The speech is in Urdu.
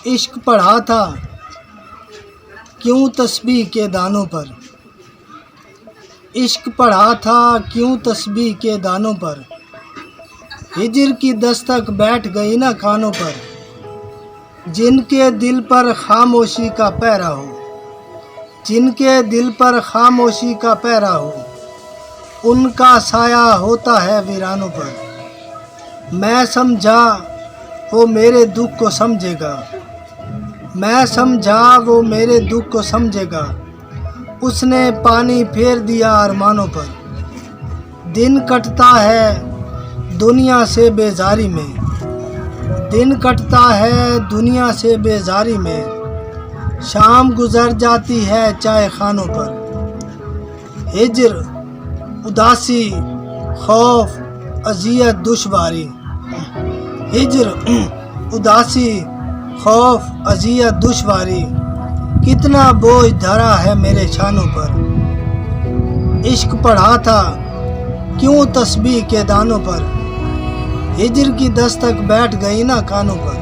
عشق پڑھا تھا کیوں تسبیح کے دانوں پر، عشق پڑھا تھا کیوں تسبیح کے دانوں پر، ہجر کی دستک بیٹھ گئی نا کانوں پر، جن کے دل پر خاموشی کا پہرا ہو، جن کے دل پر خاموشی کا پہرا ہو، ان کا سایہ ہوتا ہے ویرانوں پر۔ میں سمجھا وہ میرے دکھ کو سمجھے گا، میں سمجھا وہ میرے دکھ کو سمجھے گا، اس نے پانی پھیر دیا ارمانوں پر۔ دن کٹتا ہے دنیا سے بیزاری میں، دن کٹتا ہے دنیا سے بیزاری میں، شام گزر جاتی ہے چائے خانوں پر۔ ہجر، اداسی، خوف، اذیت، دشواری، ہجر، اداسی، خوف، اذیت، دشواری، کتنا بوجھ دھرا ہے میرے شانوں پر۔ عشق پڑھا تھا کیوں تسبیح کے دانوں پر، ہجر کی دستک بیٹھ گئی نا کانوں پر۔